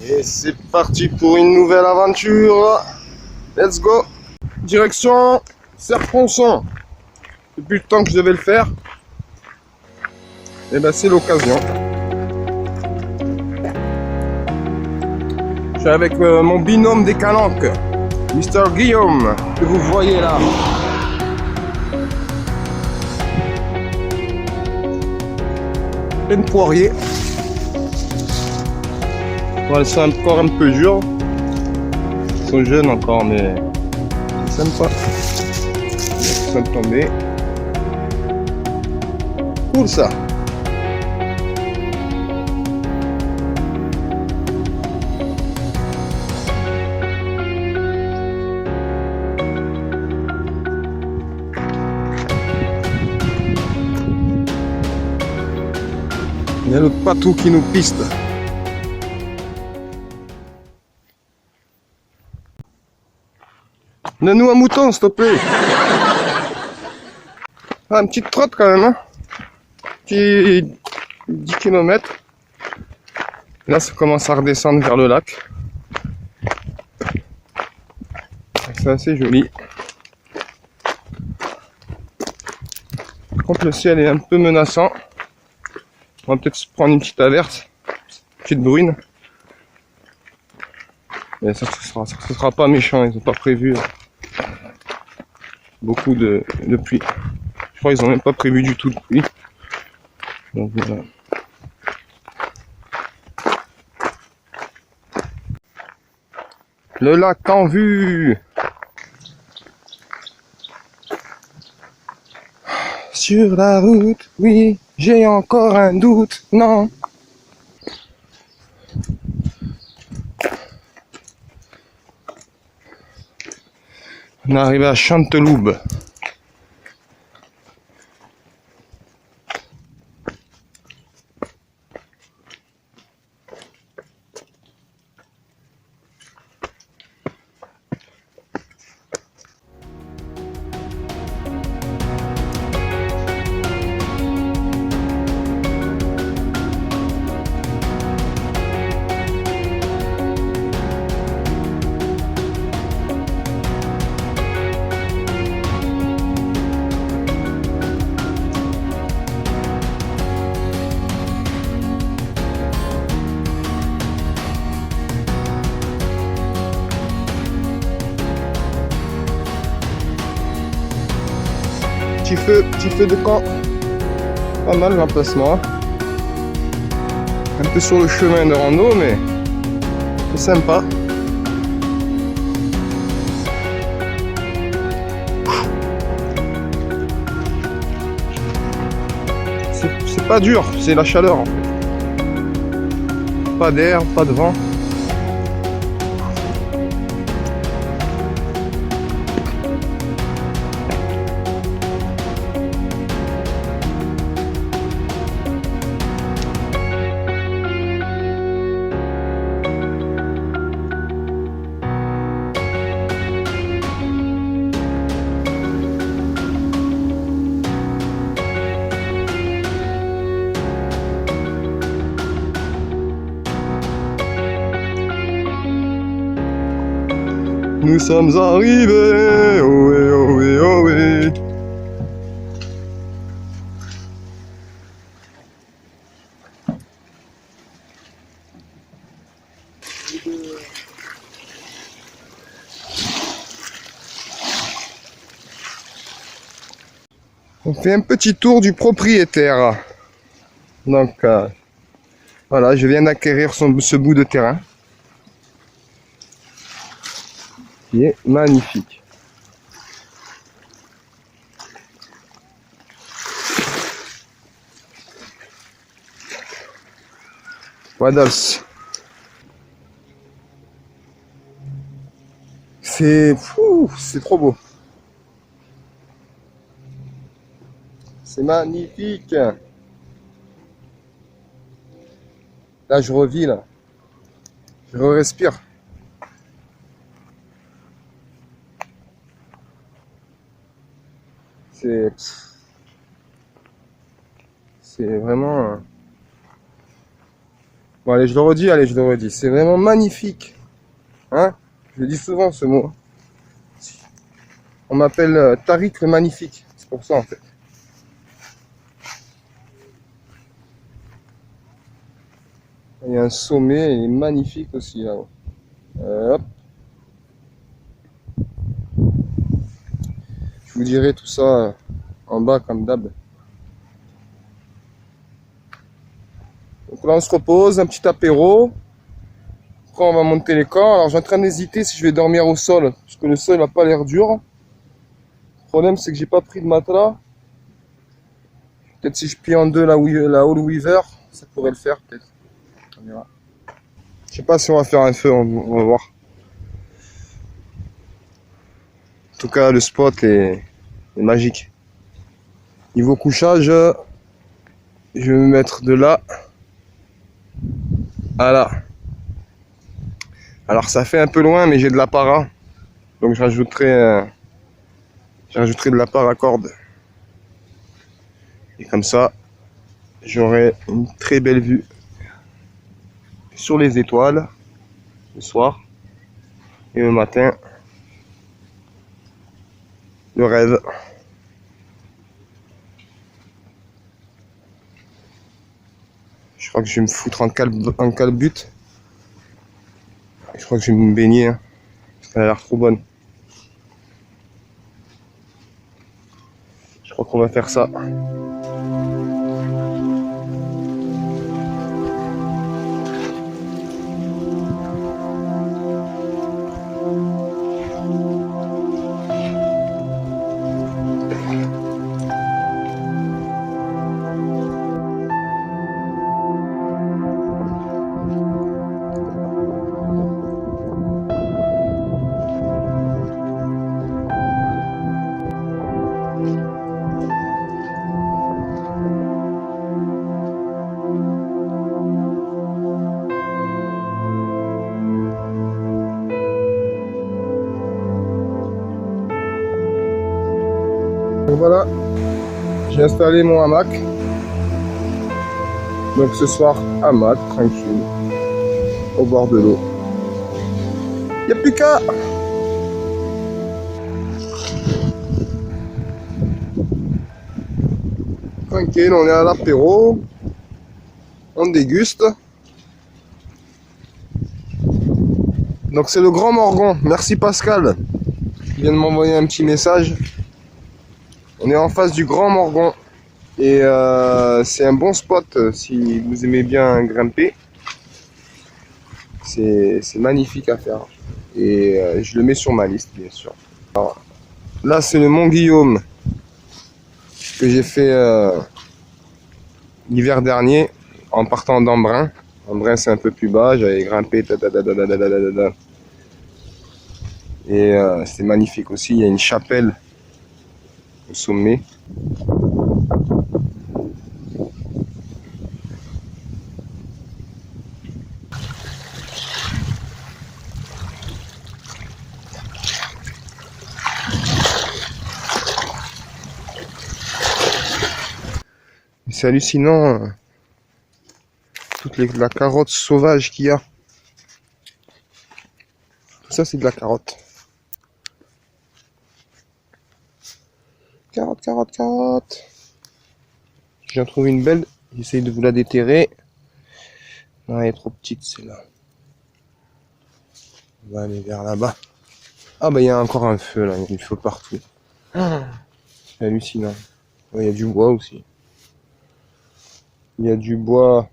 Et c'est parti pour une nouvelle aventure. Let's go. Direction Serponçon. Depuis le temps que je devais le faire, et ben c'est l'occasion. Je suis avec mon binôme des Calanques, Mister Guillaume, que vous voyez là. Plein de poiriers. Voilà, c'est encore un peu dur. Ils sont jeunes encore, mais c'est sympa. Ils sont tombés. Cool ça. Il y a l'autre patou qui nous piste. Donne-nous un mouton, s'il te plaît. Ah, une petite trotte quand même, hein. Petit 10 km. Là, ça commence à redescendre vers le lac. C'est assez joli. Par contre, le ciel est un peu menaçant. On va peut-être se prendre une petite averse, une petite bruine. Mais ça ne sera pas méchant, ils n'ont pas prévu beaucoup de pluie. Je crois qu'ils n'ont même pas prévu du tout de pluie. Donc voilà. Le lac en vue. Sur la route, oui, j'ai encore un doute, non. On est arrivé à Chanteloube. Petit feu de camp. Pas mal l'emplacement. Un peu sur le chemin de rando, mais c'est sympa. C'est pas dur, c'est la chaleur en fait. Pas d'air, pas de vent. Nous sommes arrivés, ohé, ohé, ohé. On fait un petit tour du propriétaire. Donc, voilà, je viens d'acquérir ce bout de terrain. Qui est magnifique. Waddles. C'est trop beau. C'est magnifique. Là, je revis, là. Je respire. C'est vraiment Bon, allez, je le redis. C'est vraiment magnifique. Hein? Je le dis souvent ce mot. On m'appelle Tariq le magnifique. C'est pour ça en fait. Il y a un sommet, il est magnifique aussi là-haut. Hop. Je vous dirai tout ça en bas comme d'hab. Donc là on se repose, un petit apéro. Après on va monter les camps. Alors j'ai en train d'hésiter si je vais dormir au sol. Parce que le sol n'a pas l'air dur. Le problème c'est que j'ai pas pris de matelas. Peut-être si je plie en deux la All Weaver, ça pourrait le faire peut-être. On verra. Je sais pas si on va faire un feu, on va voir. En tout cas le spot est magique. Niveau couchage, je vais me mettre de là à là. Alors ça fait un peu loin mais j'ai de la para. Donc je rajouterai de la paracorde. Et comme ça, j'aurai une très belle vue sur les étoiles le soir et le matin. Le rêve. Je crois que je vais me foutre en calbute. Je crois que je vais me baigner. Hein. Elle a l'air trop bonne. Je crois qu'on va faire ça. Donc voilà, j'ai installé mon hamac. Donc ce soir, hamac, tranquille, au bord de l'eau. Y'a plus qu'à. Tranquille, on est à l'apéro. On déguste. Donc c'est le Grand Morgon. Merci Pascal qui vient de m'envoyer un petit message. On est en face du Grand Morgon. Et c'est un bon spot si vous aimez bien grimper. C'est magnifique à faire. Et je le mets sur ma liste, bien sûr. Alors, là, c'est le Mont Guillaume que j'ai fait l'hiver dernier en partant d'Embrun. Embrun, c'est un peu plus bas. J'avais grimpé. Et c'est magnifique aussi. Il y a une chapelle au sommet. C'est hallucinant la carotte sauvage qu'il y a. Tout ça c'est de la carotte. Carotte, carotte, carotte. J'en trouve une belle. J'essaye de vous la déterrer. Non, elle est trop petite celle-là. On va aller vers là-bas. Ah bah il y a encore un feu là, il y a du feu partout. C'est hallucinant. Il y a du bois aussi. Il y a du bois.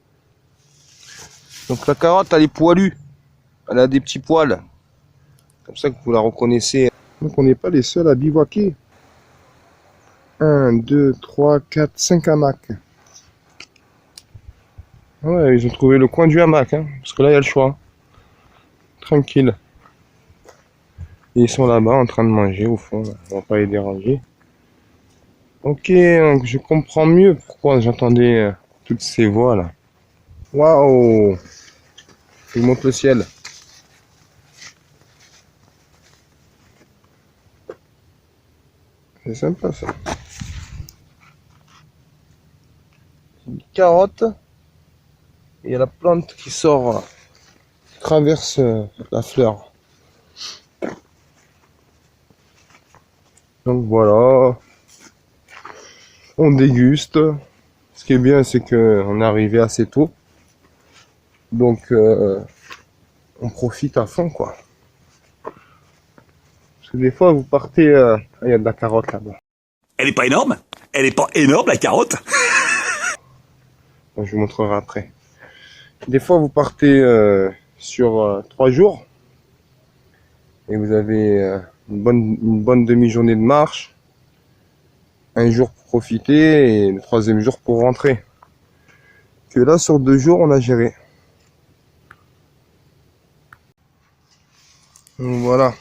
Donc la carotte elle est poilue. Elle a des petits poils. Comme ça que vous la reconnaissez. Donc on n'est pas les seuls à bivouaquer. 1, 2, 3, 4, 5 hamacs. Ouais, ils ont trouvé le coin du hamac, hein, parce que là il y a le choix. Tranquille. Et ils sont là-bas en train de manger au fond. Là. On va pas les déranger. Ok, donc je comprends mieux pourquoi j'entendais toutes ces voix là. Waouh! Je monte le ciel. C'est sympa ça. Une carotte. il y a la plante qui sort, qui traverse la fleur. Donc voilà, on déguste. Ce qui est bien, c'est qu'on est arrivé assez tôt. Donc on profite à fond, quoi. Parce que des fois, vous partez... il y a de la carotte là-bas. Elle est pas énorme? Elle est pas énorme, la carotte? Je vous montrerai après. Des fois, vous partez sur 3 jours. Et vous avez une bonne demi-journée de marche. Un jour pour profiter et le troisième jour pour rentrer. Que là, sur 2 jours, on a géré. Donc voilà.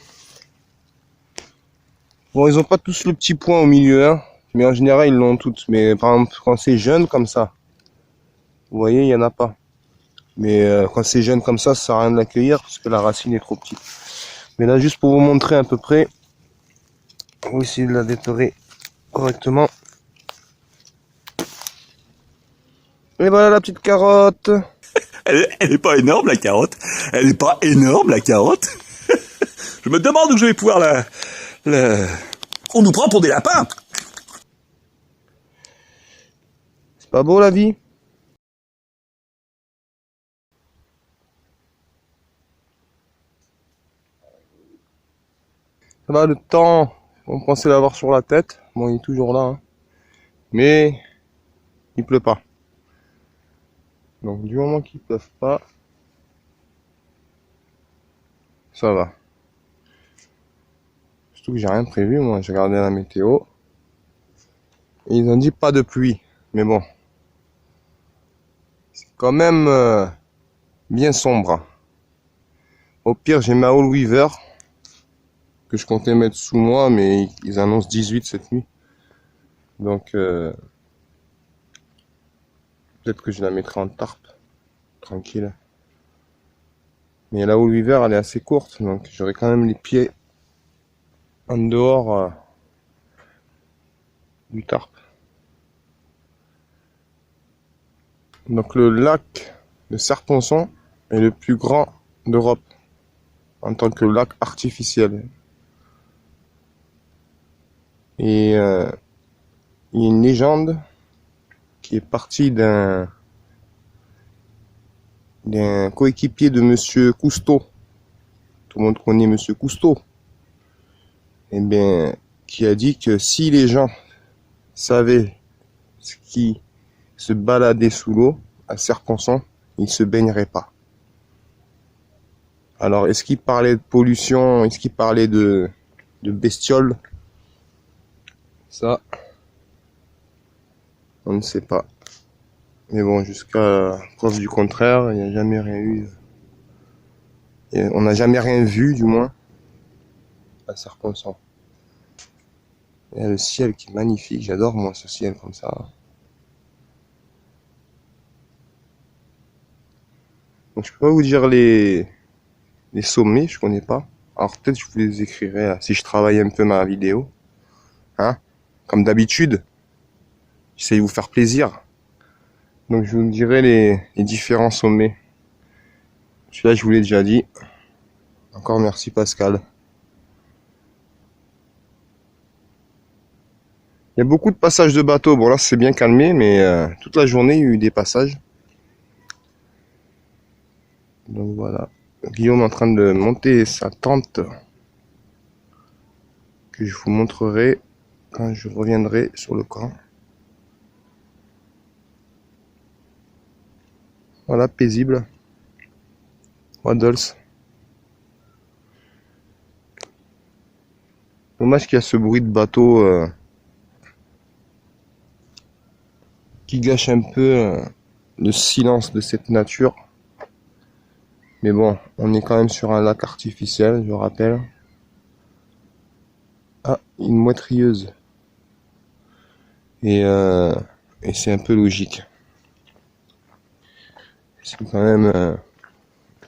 Bon, ils ont pas tous le petit point au milieu, hein, mais en général, ils l'ont toutes. Mais par exemple, quand c'est jeune comme ça, vous voyez, il y en a pas. Mais quand c'est jeune comme ça sert à rien de l'accueillir parce que la racine est trop petite. Mais là, juste pour vous montrer à peu près, on va essayer de la déterrer correctement. Et voilà la petite carotte. Elle est pas énorme, la carotte? Elle est pas énorme, la carotte? Je me demande où je vais pouvoir la... On nous prend pour des lapins! C'est pas beau la vie? Ça va, le temps, on pensait l'avoir sur la tête. Bon, il est toujours là, hein. Mais il pleut pas. Donc du moment qu'il pleuve pas, ça va. Surtout que j'ai rien prévu, moi. J'ai regardé la météo. Et ils ont dit pas de pluie. Mais bon, c'est quand même bien sombre. Au pire, j'ai ma All Weaver que je comptais mettre sous moi, mais ils annoncent 18 cette nuit. Donc peut-être que je la mettrai en tarp, tranquille. Mais la All Weaver, elle est assez courte, donc j'aurai quand même les pieds en dehors du tarp. Donc le lac de Serponçon est le plus grand d'Europe en tant que lac artificiel. Et il y a une légende qui est partie d'un coéquipier de Monsieur Cousteau. Tout le monde connaît Monsieur Cousteau. Eh bien, qui a dit que si les gens savaient ce qui se baladait sous l'eau à Serponçon, ils ne se baigneraient pas. Alors, est-ce qu'il parlait de pollution? Est-ce qu'il parlait de bestioles? Ça, on ne sait pas. Mais bon, jusqu'à preuve du contraire, il n'y a jamais rien eu. On n'a jamais rien vu, du moins, à Serponçon. Il y a le ciel qui est magnifique. J'adore, moi, ce ciel comme ça. Donc, je peux pas vous dire les sommets, je connais pas. Alors, peut-être je vous les écrirai si je travaille un peu ma vidéo. Hein? Comme d'habitude. J'essaye de vous faire plaisir. Donc, je vous dirai les différents sommets. Celui-là, je vous l'ai déjà dit. Encore merci, Pascal. Il y a beaucoup de passages de bateaux. Bon, là, c'est bien calmé, mais toute la journée, il y a eu des passages. Donc, voilà. Guillaume est en train de monter sa tente que je vous montrerai quand je reviendrai sur le camp. Voilà, paisible. Waddles. Dommage qu'il y a ce bruit de bateau qui gâche un peu le silence de cette nature. Mais bon, on est quand même sur un lac artificiel, je rappelle. Ah, une moitrieuse. Et c'est un peu logique. C'est quand même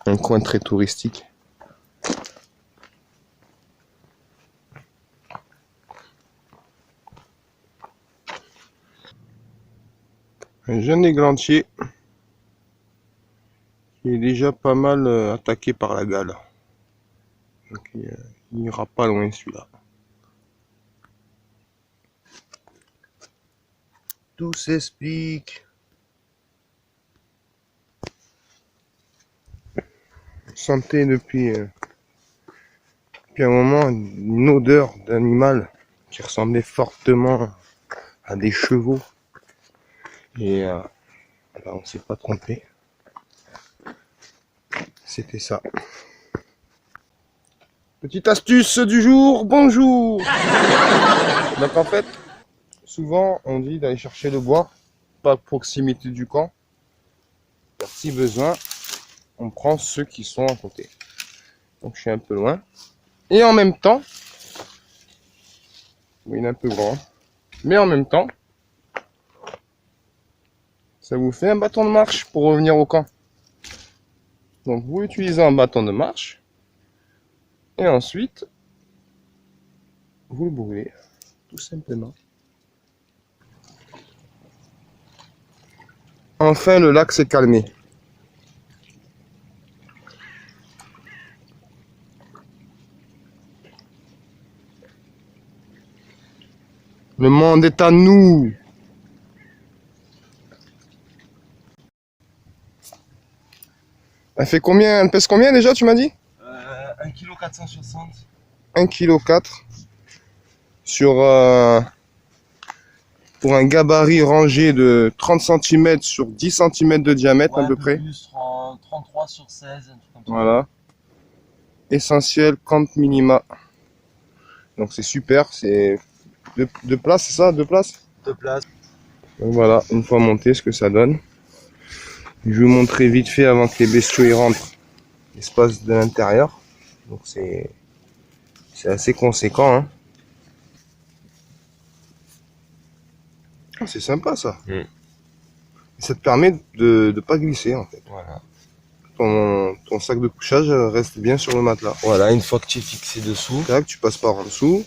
un coin très touristique. Un jeune églantier Il est déjà pas mal attaqué par la gale. Donc il n'ira pas loin celui-là. Tout s'explique. On sentait depuis un moment une odeur d'animal qui ressemblait fortement à des chevaux. Et on s'est pas trompé. C'était ça. Petite astuce du jour, bonjour. Donc en fait, souvent on dit d'aller chercher le bois, pas à proximité du camp. Car si besoin, on prend ceux qui sont à côté. Donc je suis un peu loin. Et en même temps, oui, il est un peu grand, mais en même temps, ça vous fait un bâton de marche pour revenir au camp. Donc vous utilisez un bâton de marche et ensuite vous le brûlez tout simplement. Enfin le lac s'est calmé. Le monde est à nous. Elle fait combien? Elle pèse combien déjà, tu m'as dit? 1,460 kg. 1,4 kg. Sur pour un gabarit rangé de 30 cm sur 10 cm de diamètre, ouais, à peu près. Plus, 33 sur 16, un truc comme ça. Voilà. Essentiel, 30 minima. Donc c'est super, c'est deux places, c'est ça? Deux places? Deux places. Donc voilà, une fois monté, ce que ça donne. Je vais vous montrer vite fait avant que les bestiaux y rentrent l'espace de l'intérieur. Donc c'est assez conséquent, hein. Ah, c'est sympa ça. Mm. Ça te permet de ne pas glisser en fait. Voilà. Ton sac de couchage reste bien sur le matelas. Voilà, une fois que tu es fixé dessous. Tac, tu passes par en dessous.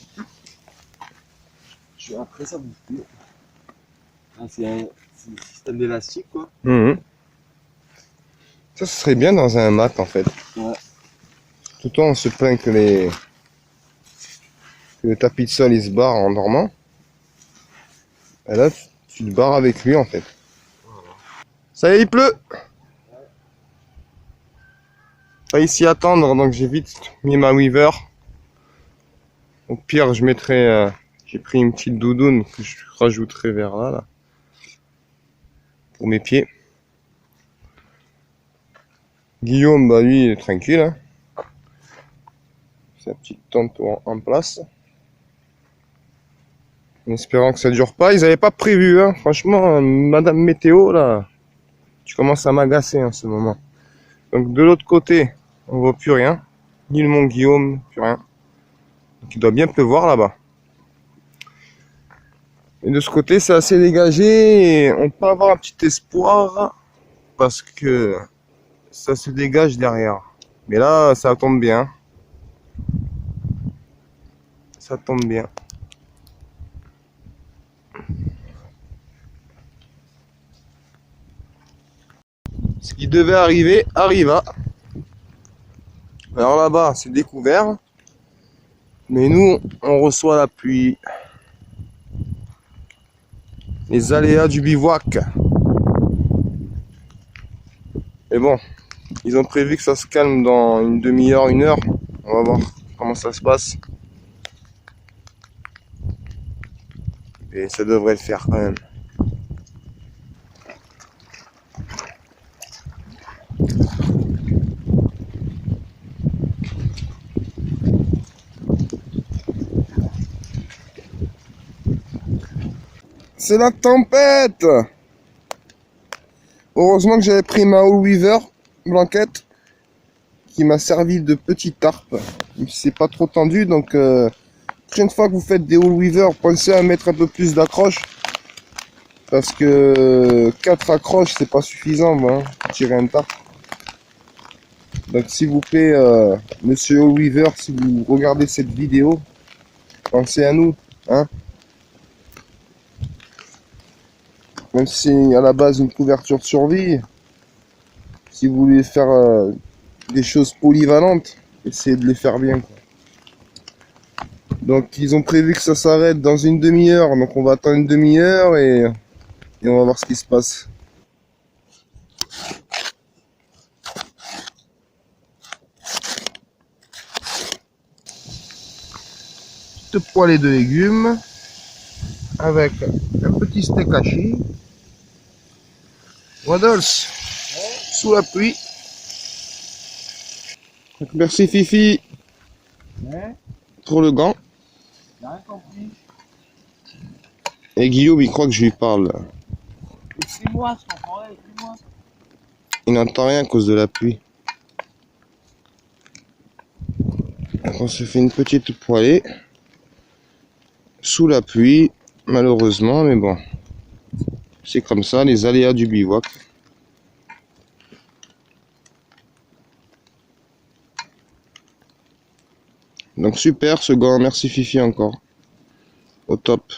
Après ça bouge plus. C'est un système d'élastique quoi. Mhm. Ça, ce serait bien dans un mat en fait. Ouais. Tout le temps on se plaint que le tapis de sol il se barre en dormant. Et là tu te barres avec lui en fait. Voilà. Ça y est, il pleut. Pas ici attendre, donc j'ai vite mis ma weaver. Au pire je mettrai, j'ai pris une petite doudoune que je rajouterai vers là, pour mes pieds. Guillaume, bah lui il est tranquille, hein. Sa petite tente en place. En espérant que ça dure pas. Ils avaient pas prévu, hein. Franchement, Madame Météo, là, tu commences à m'agacer en ce moment. Donc de l'autre côté, on voit plus rien. Ni le mont Guillaume, plus rien. Donc il doit bien pleuvoir là-bas. Et de ce côté, c'est assez dégagé. Et on peut avoir un petit espoir parce que ça se dégage derrière. Mais là, ça tombe bien. Ça tombe bien. Ce qui devait arriver, arriva. Alors là-bas, c'est découvert. Mais nous, on reçoit la pluie. Les aléas du bivouac. Et bon, ils ont prévu que ça se calme dans une demi-heure, une heure. On va voir comment ça se passe. Et ça devrait le faire quand même. C'est la tempête! Heureusement que j'avais pris ma All Weaver blanquette qui m'a servi de petite tarpe. C'est pas trop tendu, donc prochaine fois que vous faites des All Weaver, pensez à mettre un peu plus d'accroche. Parce que 4 accroches c'est pas suffisant pour tirer un tarpe. Donc s'il vous plaît, monsieur All Weaver, si vous regardez cette vidéo, pensez à nous, hein. Même si à la base une couverture de survie, si vous voulez faire des choses polyvalentes, essayez de les faire bien, quoi. Donc ils ont prévu que ça s'arrête dans une demi-heure, donc on va attendre une demi-heure et on va voir ce qui se passe. Petite poêlée de légumes avec un petit steak haché. Waddles, sous la pluie. Donc, merci Fifi Ouais, pour le gant. j'ai rien compris. Et Guillaume, il croit que je lui parle. Écris-moi, je comprends rien, écris-moi. Il n'entend rien à cause de la pluie. Donc, on se fait une petite poêlée sous la pluie, malheureusement, mais bon, c'est comme ça, les aléas du bivouac. Donc super ce gant, merci Fifi encore. Au top.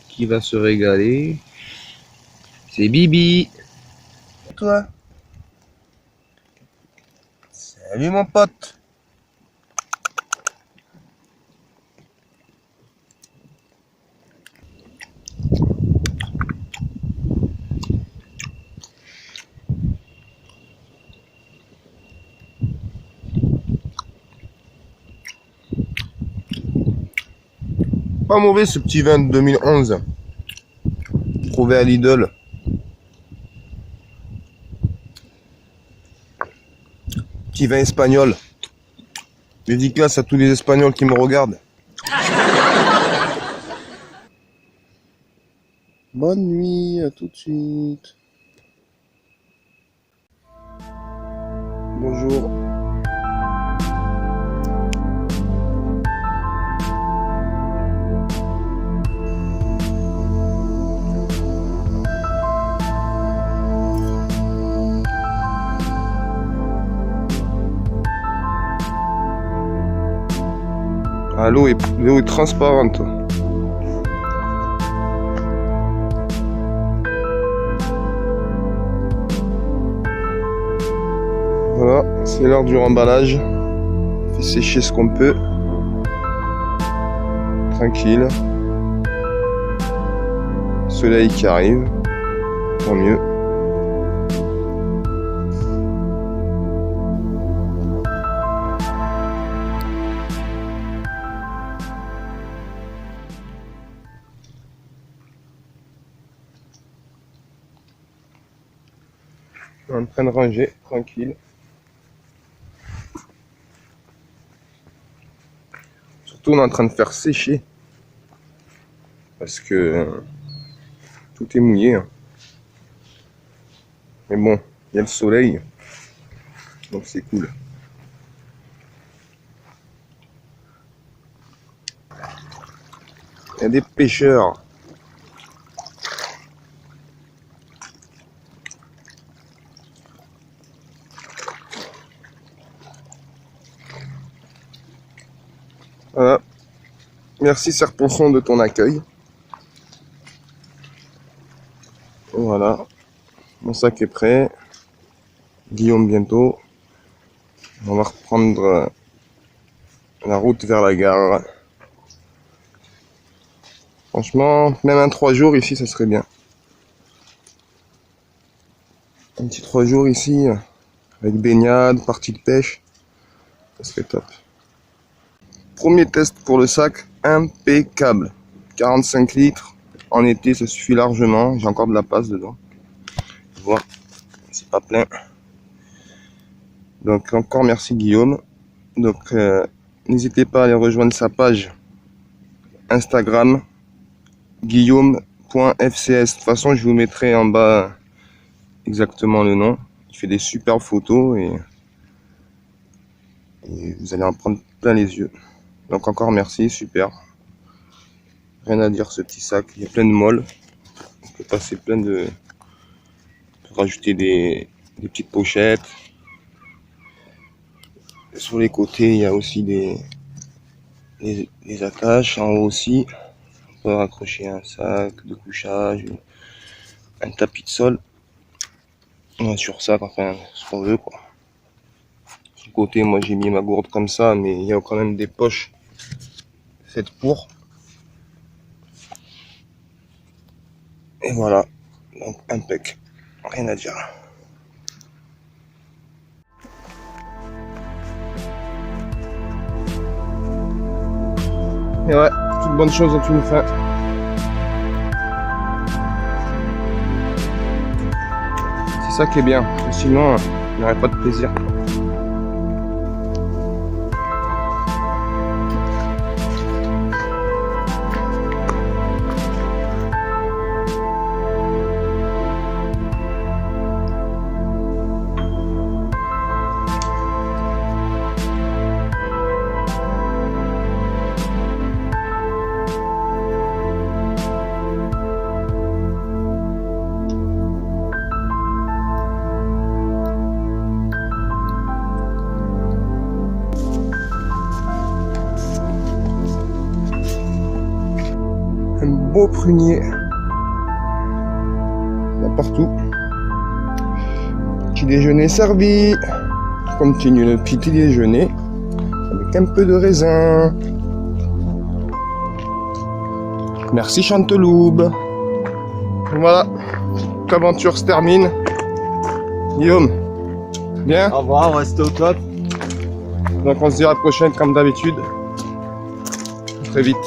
Qui va se régaler? C'est Bibi. Et toi? Salut mon pote. Pas mauvais ce petit vin de 2011. Trouvé à Lidl. Petit vin espagnol. Dédicace à tous les Espagnols qui me regardent. Bonne nuit, à tout de suite. Bonjour. Ah, l'eau est transparente. Voilà, c'est l'heure du remballage. On fait sécher ce qu'on peut. Tranquille. Soleil qui arrive. Tant mieux. On est en train de ranger, tranquille. Surtout on est en train de faire sécher. Parce que tout est mouillé. Hein. Mais bon, il y a le soleil. Donc c'est cool. Il y a des pêcheurs. Voilà. Merci Serponçon de ton accueil. Voilà. Mon sac est prêt. Guillaume bientôt. On va reprendre la route vers la gare. Franchement, même un 3 jours ici, ça serait bien. Un petit 3 jours ici, avec baignade, partie de pêche. Ça serait top. Premier test pour le sac, impeccable. 45 litres. En été, ça suffit largement. J'ai encore de la place dedans. Tu vois, c'est pas plein. Donc encore merci Guillaume. Donc n'hésitez pas à aller rejoindre sa page Instagram guillaume.fcs. De toute façon, je vous mettrai en bas exactement le nom. Il fait des superbes photos et vous allez en prendre plein les yeux. Donc encore merci, super. Rien à dire ce petit sac. Il y a plein de molles. On peut passer plein de... On peut rajouter des petites pochettes. Sur les côtés, il y a aussi des attaches. En haut aussi. On peux raccrocher un sac de couchage, un tapis de sol. Ouais, sur ça, enfin, ce qu'on veut, quoi. Sur le côté, moi, j'ai mis ma gourde comme ça, mais il y a quand même des poches faites pour. Et voilà. Donc, impec. Rien à dire. Et ouais, toute bonne chose ont une fin. C'est ça qui est bien, parce que sinon, il n'y aurait pas de plaisir. Un beau prunier. Là partout. Petit déjeuner servi. On continue le petit déjeuner avec un peu de raisin. Merci Chanteloube. Voilà, l'aventure se termine. Guillaume, bien? Au revoir, on reste au top. Donc on se dit à la prochaine comme d'habitude. Très vite.